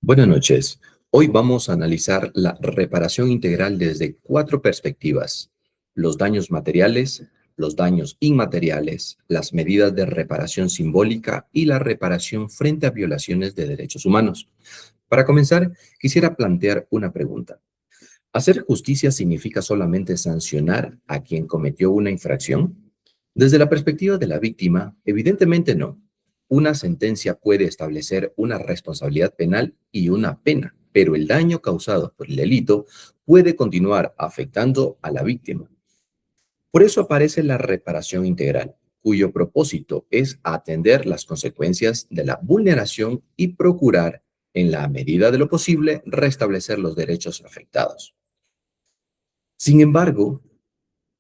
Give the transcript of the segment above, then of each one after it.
Buenas noches. Hoy vamos a analizar la reparación integral desde cuatro perspectivas: los daños materiales, los daños inmateriales, las medidas de reparación simbólica y la reparación frente a violaciones de derechos humanos. Para comenzar, quisiera plantear una pregunta. ¿Hacer justicia significa solamente sancionar a quien cometió una infracción? Desde la perspectiva de la víctima, evidentemente no. Una sentencia puede establecer una responsabilidad penal y una pena, pero el daño causado por el delito puede continuar afectando a la víctima. Por eso aparece la reparación integral, cuyo propósito es atender las consecuencias de la vulneración y procurar, en la medida de lo posible, restablecer los derechos afectados. Sin embargo,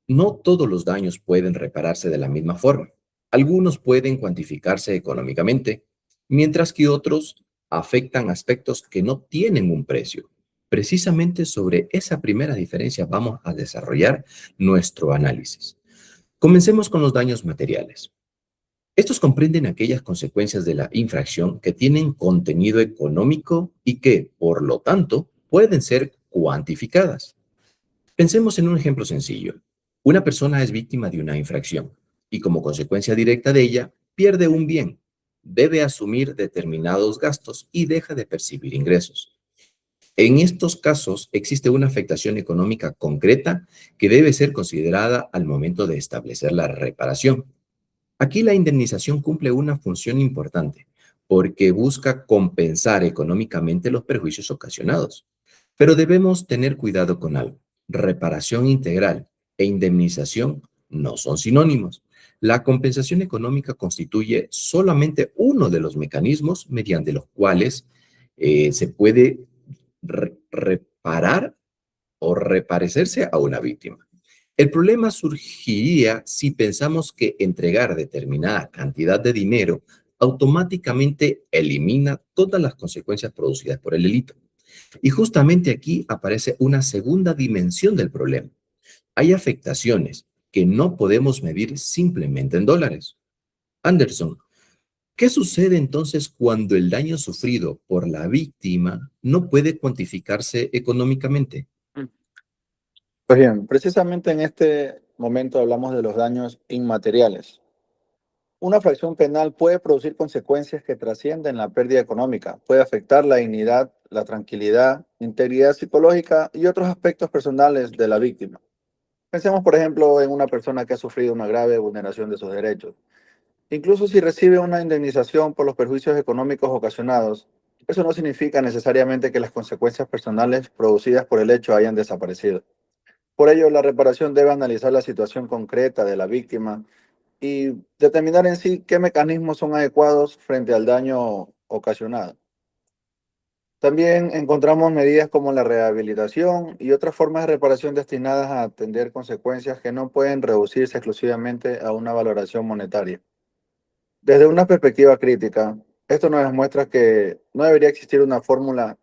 no todos los daños pueden repararse de la misma forma. Algunos pueden cuantificarse económicamente, mientras que otros afectan aspectos que no tienen un precio. Precisamente sobre esa primera diferencia vamos a desarrollar nuestro análisis. Comencemos con los daños materiales. Estos comprenden aquellas consecuencias de la infracción que tienen contenido económico y que, por lo tanto, pueden ser cuantificadas. Pensemos en un ejemplo sencillo. Una persona es víctima de una infracción y, como consecuencia directa de ella, pierde un bien, debe asumir determinados gastos y deja de percibir ingresos. En estos casos existe una afectación económica concreta que debe ser considerada al momento de establecer la reparación. Aquí la indemnización cumple una función importante porque busca compensar económicamente los perjuicios ocasionados. Pero debemos tener cuidado con algo. Reparación integral e indemnización no son sinónimos. La compensación económica constituye solamente uno de los mecanismos mediante los cuales se puede reparar o reparecerse a una víctima. El problema surgiría si pensamos que entregar determinada cantidad de dinero automáticamente elimina todas las consecuencias producidas por el delito. Y justamente aquí aparece una segunda dimensión del problema. Hay afectaciones que no podemos medir simplemente en dólares. Anderson, ¿qué sucede entonces cuando el daño sufrido por la víctima no puede cuantificarse económicamente? Pues bien, precisamente en este momento hablamos de los daños inmateriales. Una fracción penal puede producir consecuencias que trascienden la pérdida económica, puede afectar la dignidad, la tranquilidad, integridad psicológica y otros aspectos personales de la víctima. Pensemos, por ejemplo, en una persona que ha sufrido una grave vulneración de sus derechos. Incluso si recibe una indemnización por los perjuicios económicos ocasionados, eso no significa necesariamente que las consecuencias personales producidas por el hecho hayan desaparecido. Por ello, la reparación debe analizar la situación concreta de la víctima y determinar en sí qué mecanismos son adecuados frente al daño ocasionado. También encontramos medidas como la rehabilitación y otras formas de reparación destinadas a atender consecuencias que no pueden reducirse exclusivamente a una valoración monetaria. Desde una perspectiva crítica, esto nos demuestra que no debería existir una fórmula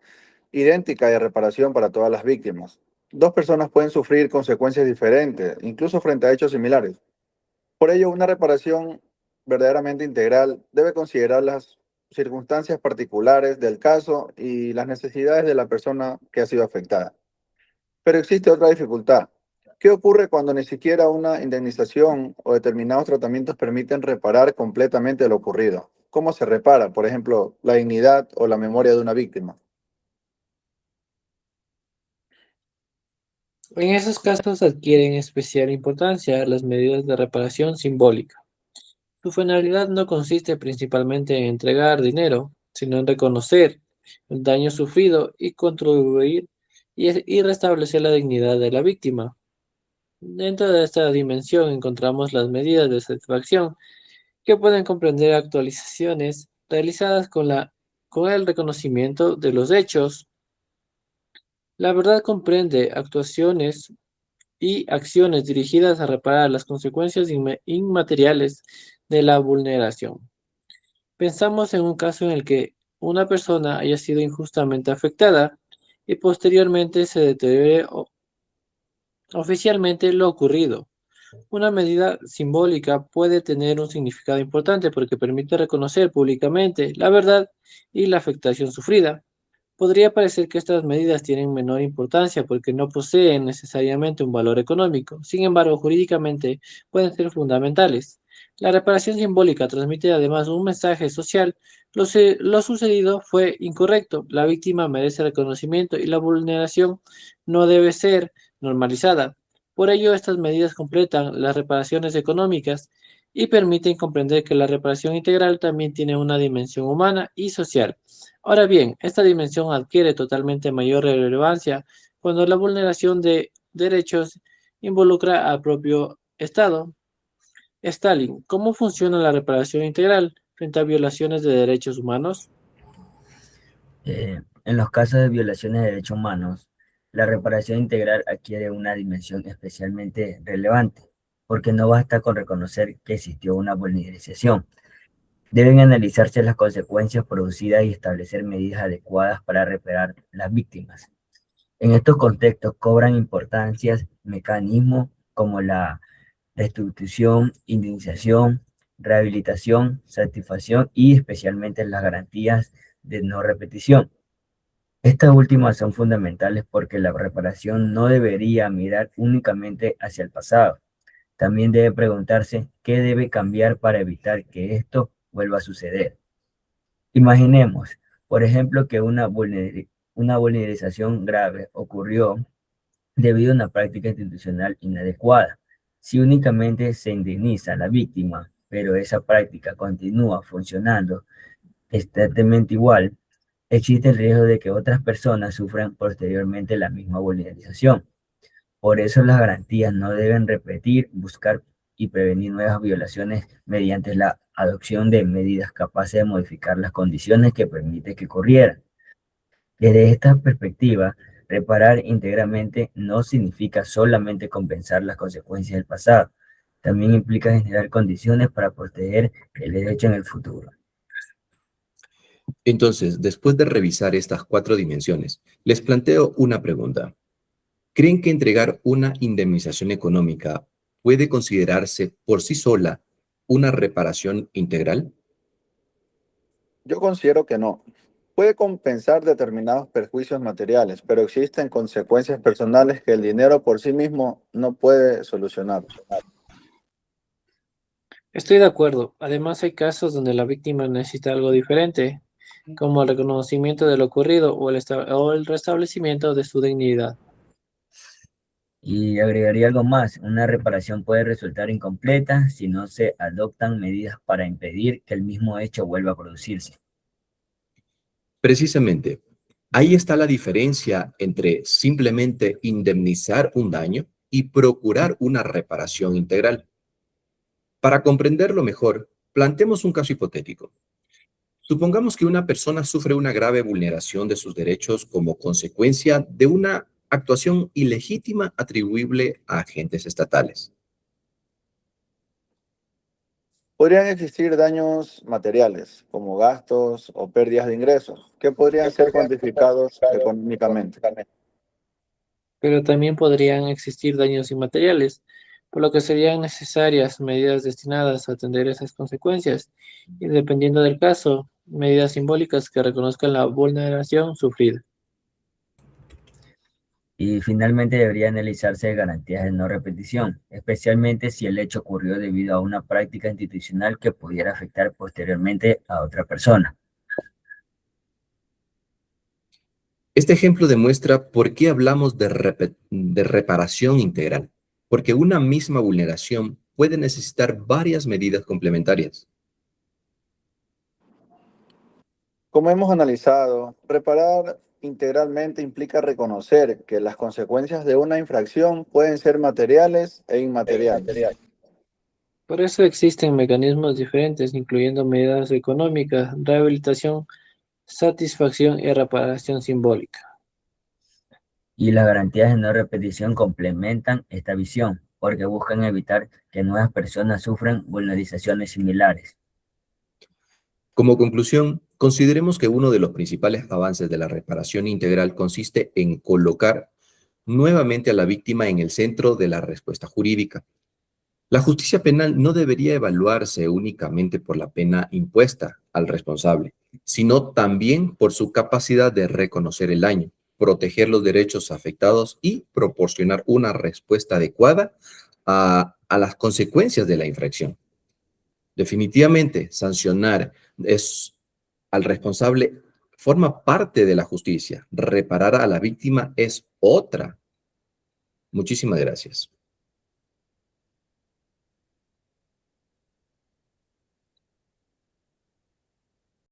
idéntica de reparación para todas las víctimas. Dos personas pueden sufrir consecuencias diferentes, incluso frente a hechos similares. Por ello, una reparación verdaderamente integral debe considerar las circunstancias particulares del caso y las necesidades de la persona que ha sido afectada. Pero existe otra dificultad. ¿Qué ocurre cuando ni siquiera una indemnización o determinados tratamientos permiten reparar completamente lo ocurrido? ¿Cómo se repara, por ejemplo, la dignidad o la memoria de una víctima? En esos casos adquieren especial importancia las medidas de reparación simbólica. Su finalidad no consiste principalmente en entregar dinero, sino en reconocer el daño sufrido y contribuir y restablecer la dignidad de la víctima. Dentro de esta dimensión encontramos las medidas de satisfacción, que pueden comprender actualizaciones realizadas con el reconocimiento de los hechos. La verdad comprende actuaciones y acciones dirigidas a reparar las consecuencias inmateriales de la vulneración. Pensamos en un caso en el que una persona haya sido injustamente afectada y posteriormente se deteriore oficialmente lo ocurrido. Una medida simbólica puede tener un significado importante porque permite reconocer públicamente la verdad y la afectación sufrida. Podría parecer que estas medidas tienen menor importancia porque no poseen necesariamente un valor económico. Sin embargo, jurídicamente pueden ser fundamentales. La reparación simbólica transmite además un mensaje social. Lo sucedido fue incorrecto. La víctima merece reconocimiento y la vulneración no debe ser normalizada. Por ello, estas medidas completan las reparaciones económicas y permiten comprender que la reparación integral también tiene una dimensión humana y social. Ahora bien, esta dimensión adquiere totalmente mayor relevancia cuando la vulneración de derechos involucra al propio Estado. Stalin, ¿cómo funciona la reparación integral frente a violaciones de derechos humanos? En los casos de violaciones de derechos humanos, la reparación integral adquiere una dimensión especialmente relevante, porque no basta con reconocer que existió una vulneración. Deben analizarse las consecuencias producidas y establecer medidas adecuadas para reparar las víctimas. En estos contextos cobran importancia mecanismos como la restitución, indemnización, rehabilitación, satisfacción y especialmente las garantías de no repetición. Estas últimas son fundamentales porque la reparación no debería mirar únicamente hacia el pasado. También debe preguntarse qué debe cambiar para evitar que esto vuelva a suceder. Imaginemos, por ejemplo, que una vulneración grave ocurrió debido a una práctica institucional inadecuada. Si únicamente se indemniza a la víctima, pero esa práctica continúa funcionando exactamente igual, existe el riesgo de que otras personas sufran posteriormente la misma vulneración. Por eso las garantías no deben repetir, buscar y prevenir nuevas violaciones mediante la adopción de medidas capaces de modificar las condiciones que permiten que ocurrieran. Desde esta perspectiva, reparar íntegramente no significa solamente compensar las consecuencias del pasado, también implica generar condiciones para proteger el derecho en el futuro. Entonces, después de revisar estas 4 dimensiones, les planteo una pregunta. ¿Creen que entregar una indemnización económica puede considerarse por sí sola una reparación integral? Yo considero que no. Puede compensar determinados perjuicios materiales, pero existen consecuencias personales que el dinero por sí mismo no puede solucionar. Estoy de acuerdo. Además, hay casos donde la víctima necesita algo diferente, como el reconocimiento de lo ocurrido o el restablecimiento de su dignidad. Y agregaría algo más, una reparación puede resultar incompleta si no se adoptan medidas para impedir que el mismo hecho vuelva a producirse. Precisamente, ahí está la diferencia entre simplemente indemnizar un daño y procurar una reparación integral. Para comprenderlo mejor, planteemos un caso hipotético. Supongamos que una persona sufre una grave vulneración de sus derechos como consecuencia de una actuación ilegítima atribuible a agentes estatales. Podrían existir daños materiales, como gastos o pérdidas de ingresos, que podrían ser cuantificados económicamente. Pero también podrían existir daños inmateriales, por lo que serían necesarias medidas destinadas a atender esas consecuencias y, dependiendo del caso, medidas simbólicas que reconozcan la vulneración sufrida. Y finalmente debería analizarse garantías de no repetición, especialmente si el hecho ocurrió debido a una práctica institucional que pudiera afectar posteriormente a otra persona. Este ejemplo demuestra por qué hablamos de reparación integral, porque una misma vulneración puede necesitar varias medidas complementarias. Como hemos analizado, reparar integralmente implica reconocer que las consecuencias de una infracción pueden ser materiales e inmateriales. Por eso existen mecanismos diferentes, incluyendo medidas económicas, rehabilitación, satisfacción y reparación simbólica. Y las garantías de no repetición complementan esta visión, porque buscan evitar que nuevas personas sufran vulneraciones similares. Como conclusión, consideremos que uno de los principales avances de la reparación integral consiste en colocar nuevamente a la víctima en el centro de la respuesta jurídica. La justicia penal no debería evaluarse únicamente por la pena impuesta al responsable, sino también por su capacidad de reconocer el daño, proteger los derechos afectados y proporcionar una respuesta adecuada a las consecuencias de la infracción. Definitivamente, sancionar al responsable forma parte de la justicia. Reparar a la víctima es otra. Muchísimas gracias.